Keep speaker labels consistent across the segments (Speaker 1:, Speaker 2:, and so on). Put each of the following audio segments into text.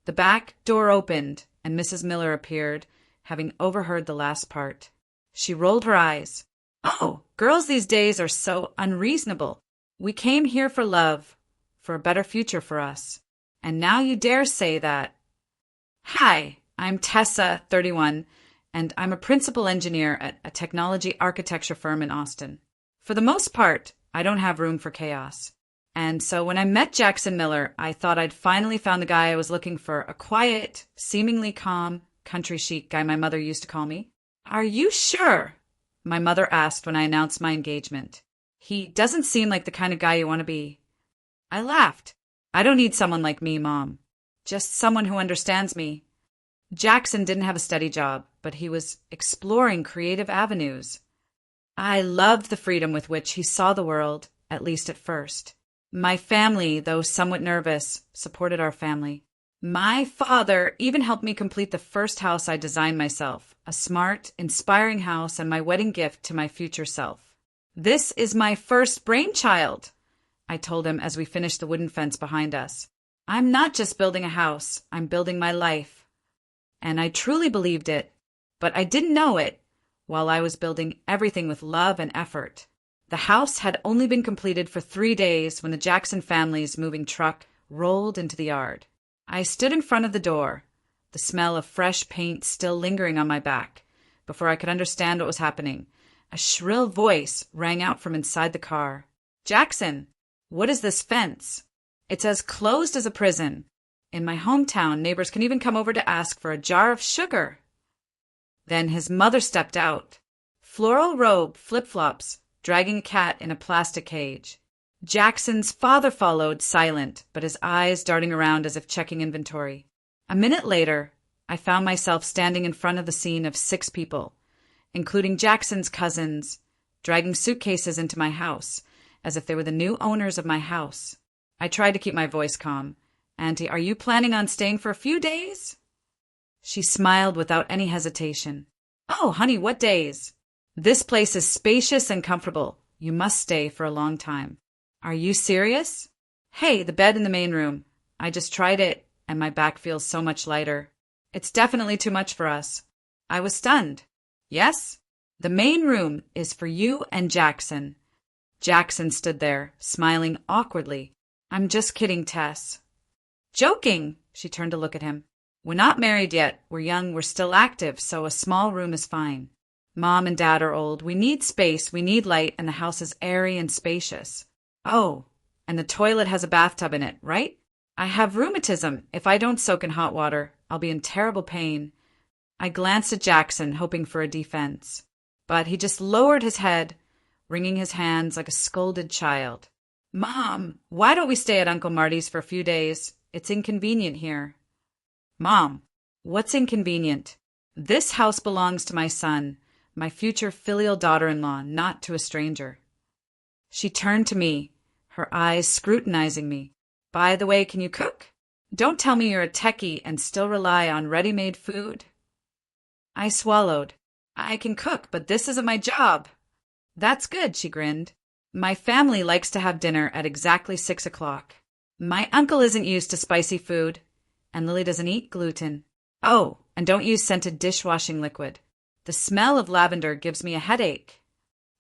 Speaker 1: The back door opened, and Mrs. Miller appeared, having overheard the last part. She rolled her eyes. "Oh, girls these days are so unreasonable. We came here for love, for a better future for us. And now you dare say that." "Hi, I'm Tessa, 31, and I'm a principal engineer at a technology architecture firm in Austin. For the most part, I don't have room for chaos. And so when I met Jackson Miller, I thought I'd finally found the guy I was looking for, a quiet, seemingly calm, country chic guy my mother used to call me." "Are you sure?" my mother asked when I announced my engagement. "He doesn't seem like the kind of guy you want to be." I laughed. "I don't need someone like me, Mom. Just someone who understands me." Jackson didn't have a steady job, but he was exploring creative avenues. I loved the freedom with which he saw the world, at least at first. My family, though somewhat nervous, supported our family. My father even helped me complete the first house I designed myself, a smart, inspiring house and my wedding gift to my future self. "This is my first brainchild," I told him as we finished the wooden fence behind us. "I'm not just building a house, I'm building my life." And I truly believed it, but I didn't know it while I was building everything with love and effort. The house had only been completed for 3 days when the Jackson family's moving truck rolled into the yard. I stood in front of the door, the smell of fresh paint still lingering on my back. Before I could understand what was happening, a shrill voice rang out from inside the car. "Jackson, what is this fence? It's as closed as a prison. In my hometown, neighbors can even come over to ask for a jar of sugar." Then his mother stepped out. Floral robe, flip-flops, dragging a cat in a plastic cage. Jackson's father followed, silent, but his eyes darting around as if checking inventory. A minute later, I found myself standing in front of the scene of 6 people, including Jackson's cousins, dragging suitcases into my house, as if they were the new owners of my house. I tried to keep my voice calm. "Auntie, are you planning on staying for a few days?" She smiled without any hesitation. "Oh, honey, what days? This place is spacious and comfortable. You must stay for a long time." "Are you serious?" "Hey, the bed in the main room. I just tried it, and my back feels so much lighter. It's definitely too much for us." I was stunned. "Yes? The main room is for you and Jackson." Jackson stood there, smiling awkwardly. "I'm just kidding, Tess." "Joking," she turned to look at him. "We're not married yet. We're young, we're still active, so a small room is fine. Mom and Dad are old. We need space, we need light, and the house is airy and spacious." "Oh, and the toilet has a bathtub in it, right?" "I have rheumatism. If I don't soak in hot water, I'll be in terrible pain." I glanced at Jackson, hoping for a defense. But he just lowered his head, wringing his hands like a scolded child. "Mom, why don't we stay at Uncle Marty's for a few days? It's inconvenient here." "Mom, what's inconvenient? This house belongs to my son, my future filial daughter-in-law, not to a stranger." She turned to me, her eyes scrutinizing me. "By the way, can you cook? Don't tell me you're a techie and still rely on ready-made food." I swallowed. "I can cook, but this isn't my job." "That's good," she grinned. "My family likes to have dinner at exactly 6 o'clock. My uncle isn't used to spicy food, and Lily doesn't eat gluten. Oh, and don't use scented dishwashing liquid. The smell of lavender gives me a headache."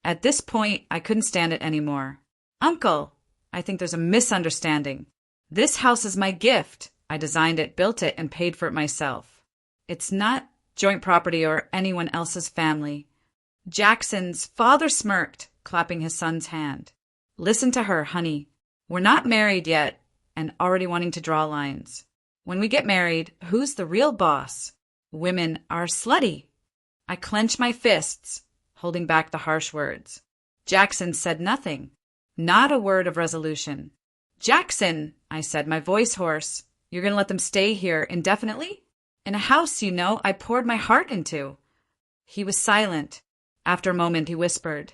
Speaker 1: At this point, I couldn't stand it anymore. "Uncle, I think there's a misunderstanding. This house is my gift. I designed it, built it, and paid for it myself. It's not joint property or anyone else's family." Jackson's father smirked, clapping his son's hand. "Listen to her, honey. We're not married yet, and already wanting to draw lines. When we get married, who's the real boss? Women are slutty." I clenched my fists, holding back the harsh words. Jackson said nothing. Not a word of resolution. "Jackson," I said, my voice hoarse, "you're going to let them stay here indefinitely? In a house, I poured my heart into." He was silent. After a moment, he whispered,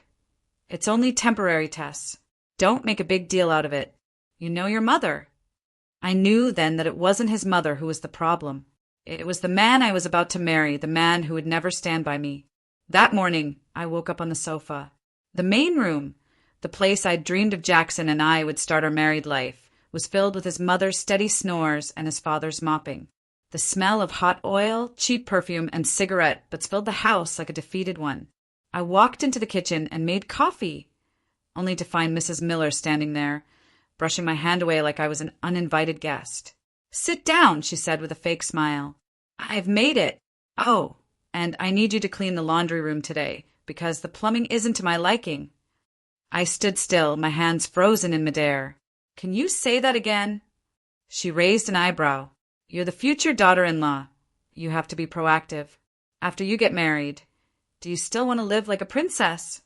Speaker 1: "It's only temporary, Tess. Don't make a big deal out of it. You know your mother." I knew then that it wasn't his mother who was the problem. It was the man I was about to marry, the man who would never stand by me. That morning, I woke up on the sofa. The main room, the place I'd dreamed of Jackson and I would start our married life, was filled with his mother's steady snores and his father's mopping. The smell of hot oil, cheap perfume, and cigarette butts filled the house like a defeated one. I walked into the kitchen and made coffee, only to find Mrs. Miller standing there, brushing my hand away like I was an uninvited guest. "Sit down," she said with a fake smile. "I've made it. Oh, and I need you to clean the laundry room today, because the plumbing isn't to my liking." I stood still, my hands frozen in midair. "Can you say that again?" She raised an eyebrow. "You're the future daughter-in-law. You have to be proactive. After you get married, do you still want to live like a princess?"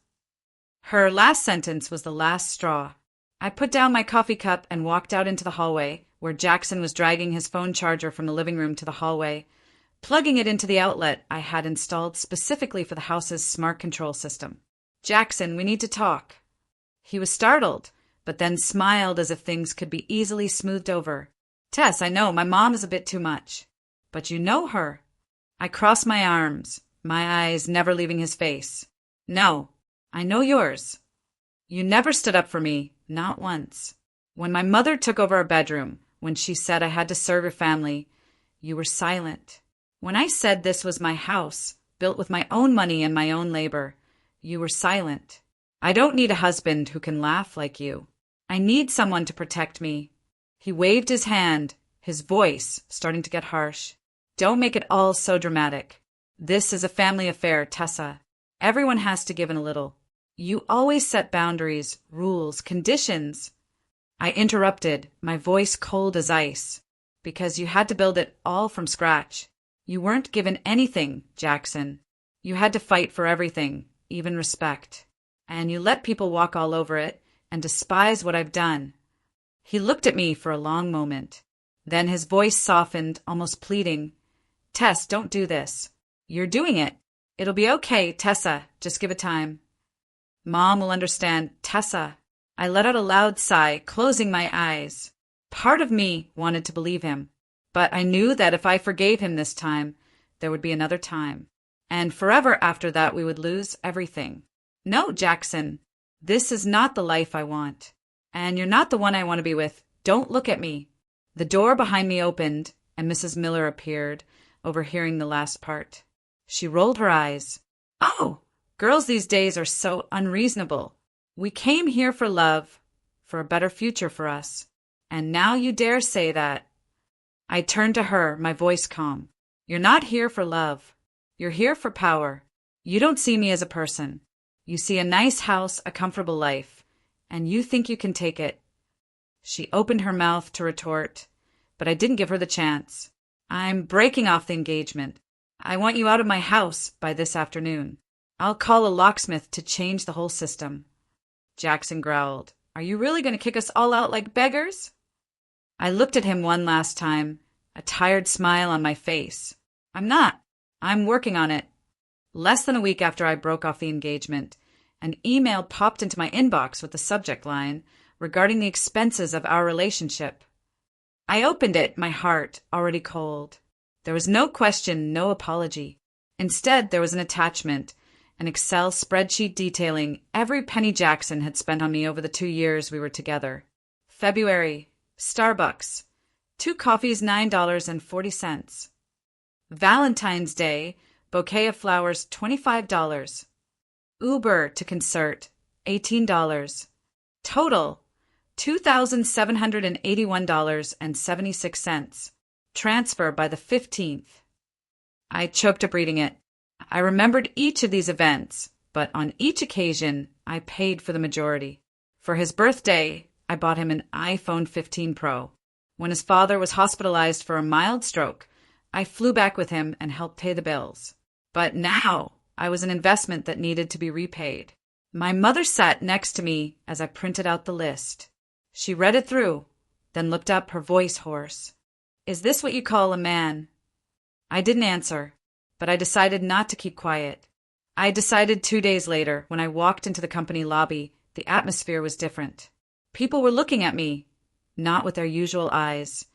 Speaker 1: Her last sentence was the last straw. I put down my coffee cup and walked out into the hallway, where Jackson was dragging his phone charger from the living room to the hallway, plugging it into the outlet I had installed specifically for the house's smart control system. "Jackson, we need to talk." He was startled, but then smiled as if things could be easily smoothed over. "Tess, I know, my mom is a bit too much. But you know her." I crossed my arms, my eyes never leaving his face. "No, I know yours. You never stood up for me, not once. When my mother took over our bedroom, when she said I had to serve your family, you were silent. When I said this was my house, built with my own money and my own labor, you were silent. I don't need a husband who can laugh like you. I need someone to protect me." He waved his hand, his voice starting to get harsh. "Don't make it all so dramatic. This is a family affair, Tessa. Everyone has to give in a little. You always set boundaries, rules, conditions." I interrupted, my voice cold as ice. "Because you had to build it all from scratch. You weren't given anything, Jackson. You had to fight for everything, even respect. And you let people walk all over it and despise what I've done." He looked at me for a long moment. Then his voice softened, almost pleading. "Tess, don't do this. You're doing it. It'll be okay, Tessa. Just give it time. Mom will understand, Tessa." I let out a loud sigh, closing my eyes. Part of me wanted to believe him, but I knew that if I forgave him this time, there would be another time. And forever after that we would lose everything. "No, Jackson, this is not the life I want. And you're not the one I want to be with. Don't look at me." The door behind me opened, and Mrs. Miller appeared, overhearing the last part. She rolled her eyes. "Oh, girls these days are so unreasonable. We came here for love, for a better future for us. And now you dare say that." I turned to her, my voice calm. "You're not here for love. You're here for power. You don't see me as a person. You see a nice house, a comfortable life, and you think you can take it." She opened her mouth to retort, but I didn't give her the chance. "I'm breaking off the engagement. I want you out of my house by this afternoon. I'll call a locksmith to change the whole system." Jackson growled. "Are you really going to kick us all out like beggars?" I looked at him one last time, a tired smile on my face. "I'm not. I'm working on it." Less than a week after I broke off the engagement, an email popped into my inbox with the subject line regarding the expenses of our relationship. I opened it, my heart already cold. There was no question, no apology. Instead, there was an attachment, an Excel spreadsheet detailing every penny Jackson had spent on me over the 2 years we were together. February, Starbucks, 2 coffees, $9.40. Valentine's Day, bouquet of flowers, $25. Uber to concert, $18. Total, $2,781.76. Transfer by the 15th. I choked up reading it. I remembered each of these events, but on each occasion, I paid for the majority. For his birthday, I bought him an iPhone 15 Pro. When his father was hospitalized for a mild stroke, I flew back with him and helped pay the bills. But now, I was an investment that needed to be repaid. My mother sat next to me as I printed out the list. She read it through, then looked up, her voice hoarse. "Is this what you call a man?" I didn't answer, but I decided not to keep quiet. I decided 2 days later, when I walked into the company lobby, the atmosphere was different. People were looking at me, not with their usual eyes,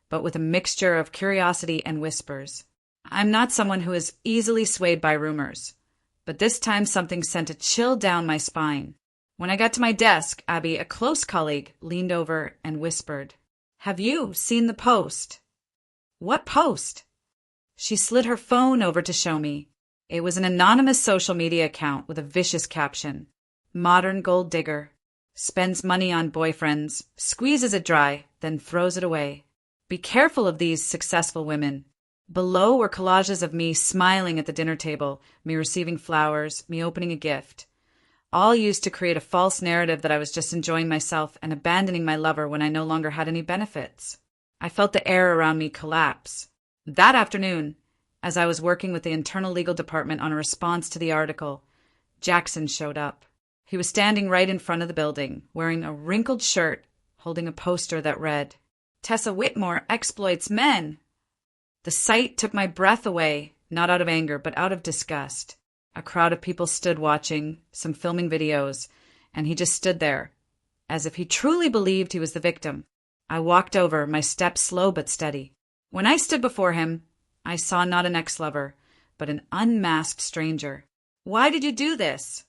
Speaker 1: but with a mixture of curiosity and whispers. I'm not someone who is easily swayed by rumors, but this time something sent a chill down my spine. When I got to my desk, Abby, a close colleague, leaned over and whispered, "Have you seen the post?" "What post?" She slid her phone over to show me. It was an anonymous social media account with a vicious caption. Modern gold digger. Spends money on boyfriends, squeezes it dry, then throws it away. Be careful of these successful women. Below were collages of me smiling at the dinner table, me receiving flowers, me opening a gift. All used to create a false narrative that I was just enjoying myself and abandoning my lover when I no longer had any benefits. I felt the air around me collapse. That afternoon, as I was working with the internal legal department on a response to the article, Jackson showed up. He was standing right in front of the building, wearing a wrinkled shirt, holding a poster that read, Tessa Whitmore exploits men. The sight took my breath away, not out of anger, but out of disgust. A crowd of people stood watching, some filming videos, and he just stood there, as if he truly believed he was the victim. I walked over, my steps slow but steady. When I stood before him, I saw not an ex-lover, but an unmasked stranger. Why did you do this?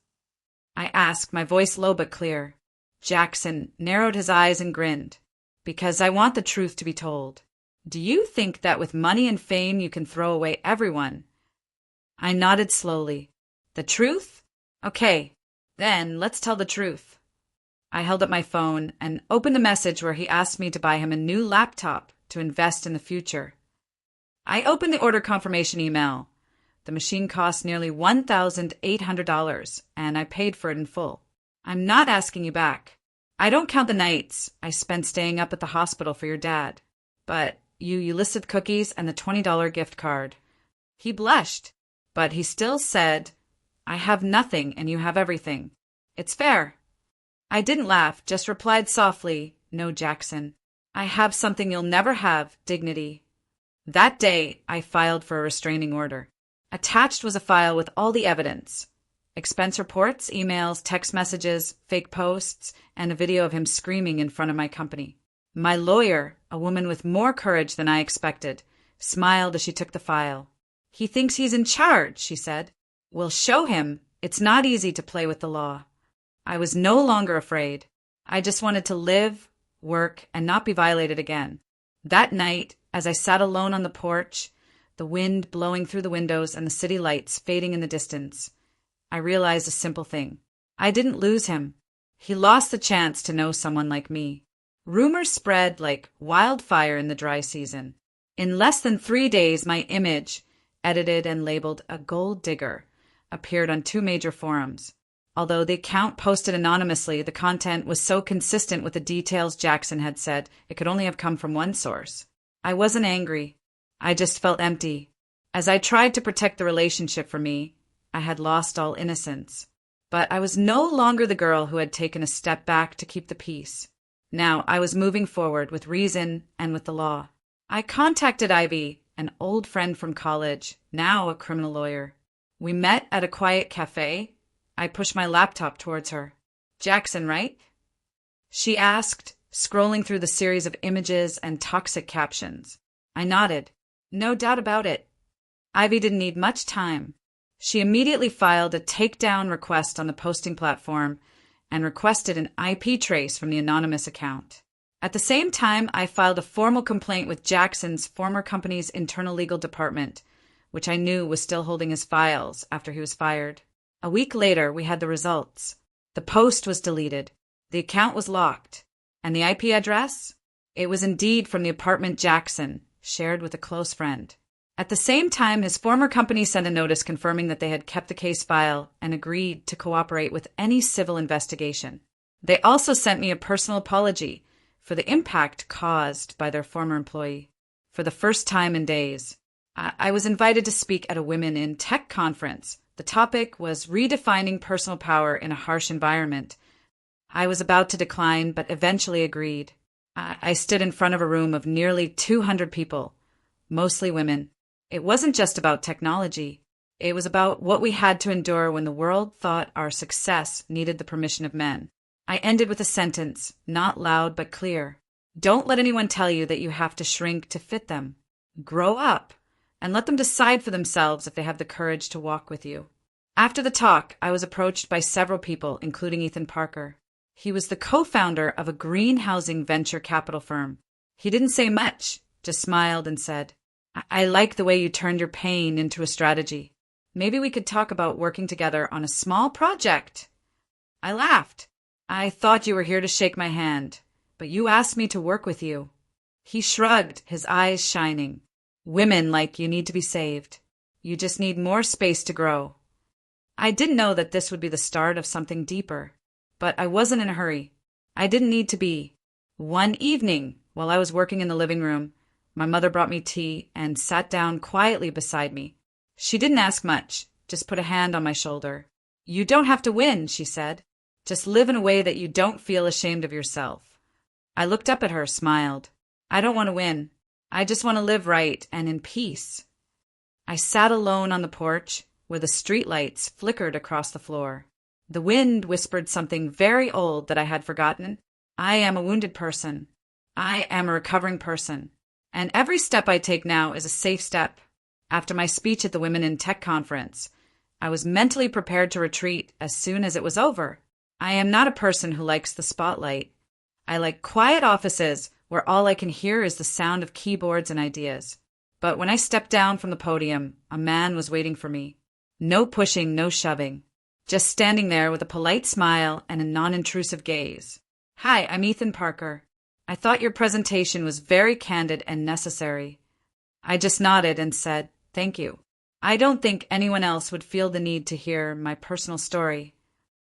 Speaker 1: I asked, my voice low but clear. Jackson narrowed his eyes and grinned. Because I want the truth to be told. Do you think that with money and fame you can throw away everyone? I nodded slowly. The truth? Okay, then let's tell the truth. I held up my phone and opened a message where he asked me to buy him a new laptop to invest in the future. I opened the order confirmation email. The machine cost nearly $1,800, and I paid for it in full. I'm not asking you back. I don't count the nights I spent staying up at the hospital for your dad. But you listed cookies and the $20 gift card. He blushed, but he still said, I have nothing and you have everything. It's fair. I didn't laugh, just replied softly, No, Jackson. I have something you'll never have, dignity. That day, I filed for a restraining order. Attached was a file with all the evidence. Expense reports, emails, text messages, fake posts, and a video of him screaming in front of my company. My lawyer, a woman with more courage than I expected, smiled as she took the file. He thinks he's in charge, she said. We'll show him. It's not easy to play with the law. I was no longer afraid. I just wanted to live, work, and not be violated again. That night, as I sat alone on the porch, the wind blowing through the windows and the city lights fading in the distance, I realized a simple thing. I didn't lose him. He lost the chance to know someone like me. Rumors spread like wildfire in the dry season. In less than 3 days, my image, edited and labeled a gold digger, appeared on 2 major forums. Although the account posted anonymously, the content was so consistent with the details Jackson had said, it could only have come from one source. I wasn't angry. I just felt empty. As I tried to protect the relationship from me, I had lost all innocence. But I was no longer the girl who had taken a step back to keep the peace. Now I was moving forward with reason and with the law. I contacted Ivy, an old friend from college, now a criminal lawyer. We met at a quiet cafe. I pushed my laptop towards her. Jackson, right? She asked, scrolling through the series of images and toxic captions. I nodded. No doubt about it. Ivy didn't need much time. She immediately filed a takedown request on the posting platform and requested an IP trace from the anonymous account. At the same time, I filed a formal complaint with Jackson's former company's internal legal department, which I knew was still holding his files after he was fired. A week later, we had the results. The post was deleted. The account was locked. And the IP address? It was indeed from the apartment Jackson shared with a close friend. At the same time, his former company sent a notice confirming that they had kept the case file and agreed to cooperate with any civil investigation. They also sent me a personal apology for the impact caused by their former employee. For the first time in days, I was invited to speak at a Women in Tech conference. The topic was redefining personal power in a harsh environment. I was about to decline, but eventually agreed. I stood in front of a room of nearly 200 people, mostly women. It wasn't just about technology. It was about what we had to endure when the world thought our success needed the permission of men. I ended with a sentence, not loud but clear. Don't let anyone tell you that you have to shrink to fit them. Grow up and let them decide for themselves if they have the courage to walk with you. After the talk, I was approached by several people, including Ethan Parker. He was the co-founder of a green housing venture capital firm. He didn't say much, just smiled and said, I like the way you turned your pain into a strategy. Maybe we could talk about working together on a small project. I laughed. I thought you were here to shake my hand, but you asked me to work with you. He shrugged, his eyes shining. Women like you need to be saved. You just need more space to grow. I didn't know that this would be the start of something deeper, but I wasn't in a hurry. I didn't need to be. One evening, while I was working in the living room, my mother brought me tea and sat down quietly beside me. She didn't ask much, just put a hand on my shoulder. You don't have to win, she said. Just live in a way that you don't feel ashamed of yourself. I looked up at her, smiled. I don't want to win. I just want to live right and in peace. I sat alone on the porch where the streetlights flickered across the floor. The wind whispered something very old that I had forgotten. I am a wounded person. I am a recovering person. And every step I take now is a safe step. After my speech at the Women in Tech conference, I was mentally prepared to retreat as soon as it was over. I am not a person who likes the spotlight. I like quiet offices where all I can hear is the sound of keyboards and ideas. But when I stepped down from the podium, a man was waiting for me. No pushing, no shoving. Just standing there with a polite smile and a non-intrusive gaze. Hi, I'm Ethan Parker. I thought your presentation was very candid and necessary. I just nodded and said, thank you. I don't think anyone else would feel the need to hear my personal story.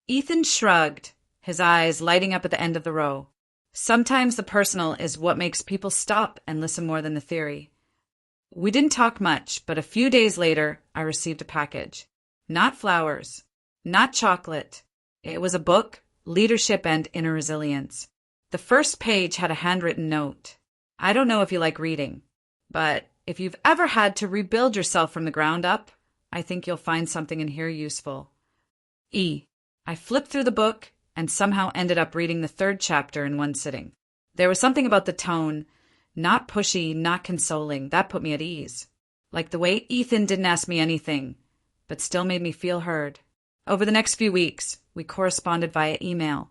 Speaker 1: Ethan shrugged, his eyes lighting up at the end of the row. Sometimes the personal is what makes people stop and listen more than the theory. We didn't talk much, but a few days later, I received a package. Not flowers, not chocolate. It was a book, Leadership and Inner Resilience. The first page had a handwritten note. I don't know if you like reading, but if you've ever had to rebuild yourself from the ground up, I think you'll find something in here useful. I flipped through the book and somehow ended up reading the third chapter in one sitting. There was something about the tone, not pushy, not consoling, that put me at ease. Like the way Ethan didn't ask me anything, but still made me feel heard. Over the next few weeks, we corresponded via email.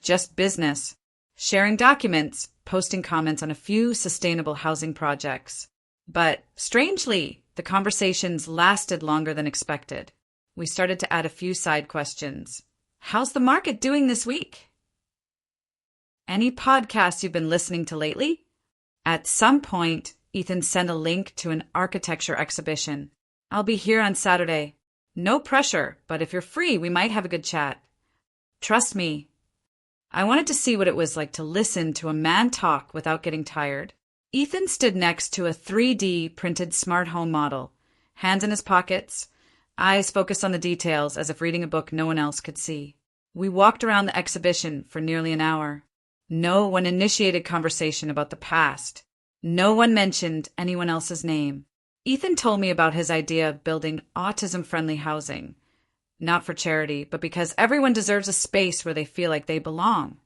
Speaker 1: Just business. Sharing documents, posting comments on a few sustainable housing projects. But, strangely, the conversations lasted longer than expected. We started to add a few side questions. How's the market doing this week? Any podcasts you've been listening to lately? At some point, Ethan sent a link to an architecture exhibition. I'll be here on Saturday. No pressure, but if you're free, we might have a good chat. Trust me. I wanted to see what it was like to listen to a man talk without getting tired. Ethan stood next to a 3D printed smart home model, hands in his pockets, eyes focused on the details as if reading a book no one else could see. We walked around the exhibition for nearly an hour. No one initiated conversation about the past. No one mentioned anyone else's name. Ethan told me about his idea of building autism-friendly housing. Not for charity, but because everyone deserves a space where they feel like they belong.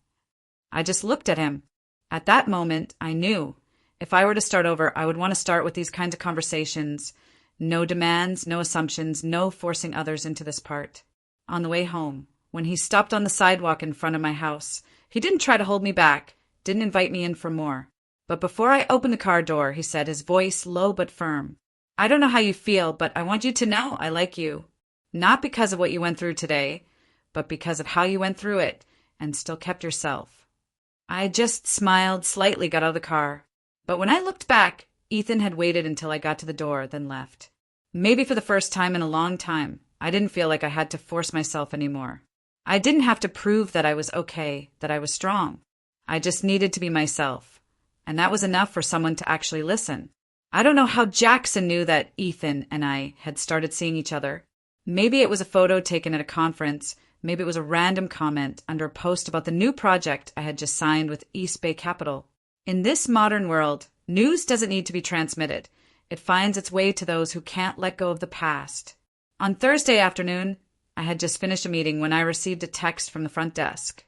Speaker 1: I just looked at him. At that moment, I knew. If I were to start over, I would want to start with these kinds of conversations. No demands, no assumptions, no forcing others into this part. On the way home, when he stopped on the sidewalk in front of my house, he didn't try to hold me back, didn't invite me in for more. But before I opened the car door, he said, his voice low but firm, I don't know how you feel, but I want you to know I like you. Not because of what you went through today, but because of how you went through it and still kept yourself. I just smiled, slightly got out of the car. But when I looked back, Ethan had waited until I got to the door, then left. Maybe for the first time in a long time, I didn't feel like I had to force myself anymore. I didn't have to prove that I was okay, that I was strong. I just needed to be myself. And that was enough for someone to actually listen. I don't know how Jackson knew that Ethan and I had started seeing each other. Maybe it was a photo taken at a conference. Maybe it was a random comment under a post about the new project I had just signed with East Bay Capital. In this modern world, news doesn't need to be transmitted. It finds its way to those who can't let go of the past. On Thursday afternoon, I had just finished a meeting when I received a text from the front desk.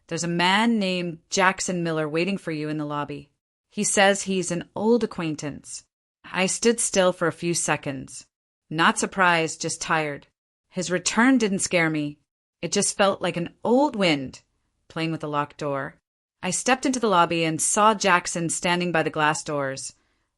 Speaker 1: There's a man named Jackson Miller waiting for you in the lobby. He says he's an old acquaintance. I stood still for a few seconds. Not surprised, just tired. His return didn't scare me. It just felt like an old wind, playing with the locked door. I stepped into the lobby and saw Jackson standing by the glass doors.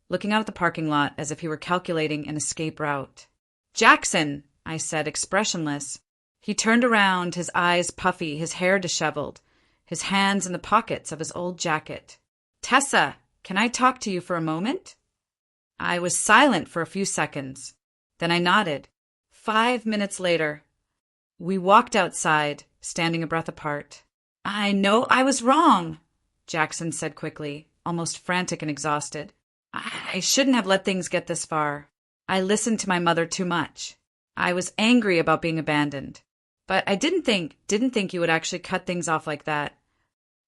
Speaker 1: looking out at the parking lot as if he were calculating an escape route. "Jackson," I said, expressionless. He turned around, his eyes puffy, his hair disheveled, his hands in the pockets of his old jacket. "Tessa, can I talk to you for a moment?" I was silent for a few seconds. Then I nodded. 5 minutes later, we walked outside, standing a breath apart. "I know I was wrong," Jackson said quickly, almost frantic and exhausted. "I shouldn't have let things get this far. I listened to my mother too much. I was angry about being abandoned. But I didn't think you would actually cut things off like that."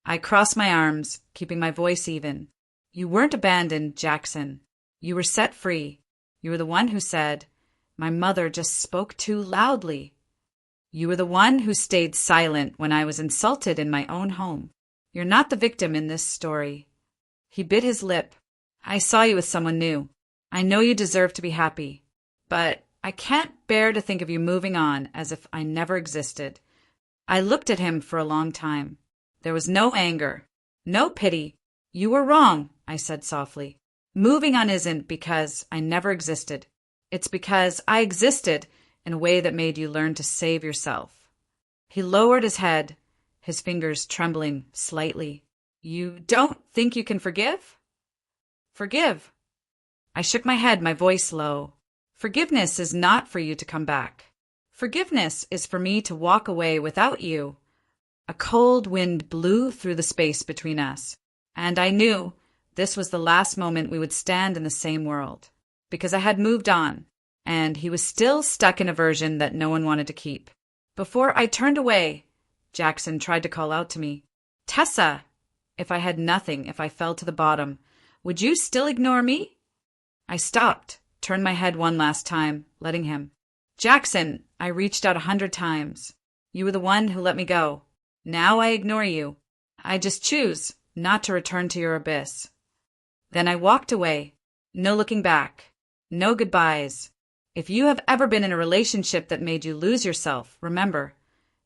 Speaker 1: I crossed my arms, keeping my voice even. "You weren't abandoned, Jackson. You were set free. You were the one who said, 'My mother just spoke too loudly.' You were the one who stayed silent when I was insulted in my own home. You're not the victim in this story." He bit his lip. "I saw you with someone new. I know you deserve to be happy. But I can't bear to think of you moving on as if I never existed." I looked at him for a long time. There was no anger, no pity. "You were wrong," I said softly. "Moving on isn't because I never existed. It's because I existed in a way that made you learn to save yourself." He lowered his head, his fingers trembling slightly. "You don't think you can forgive?" "Forgive?" I shook my head, my voice low. "Forgiveness is not for you to come back. Forgiveness is for me to walk away without you." A cold wind blew through the space between us, and I knew this was the last moment we would stand in the same world, because I had moved on, and he was still stuck in a version that no one wanted to keep. Before I turned away, Jackson tried to call out to me, "Tessa, if I had nothing, if I fell to the bottom, would you still ignore me?" I stopped, turned my head one last time, letting him. "Jackson, I reached out 100 times. You were the one who let me go. Now I ignore you. I just choose not to return to your abyss." Then I walked away. No looking back. No goodbyes. If you have ever been in a relationship that made you lose yourself, remember,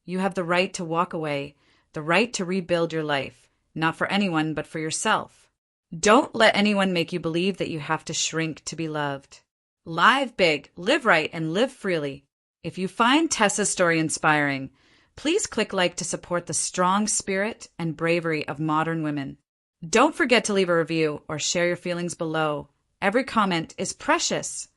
Speaker 1: you have the right to walk away, the right to rebuild your life, not for anyone but for yourself. Don't let anyone make you believe that you have to shrink to be loved. Live big, live right, and live freely. If you find Tessa's story inspiring, please click like to support the strong spirit and bravery of modern women. Don't forget to leave a review or share your feelings below. Every comment is precious.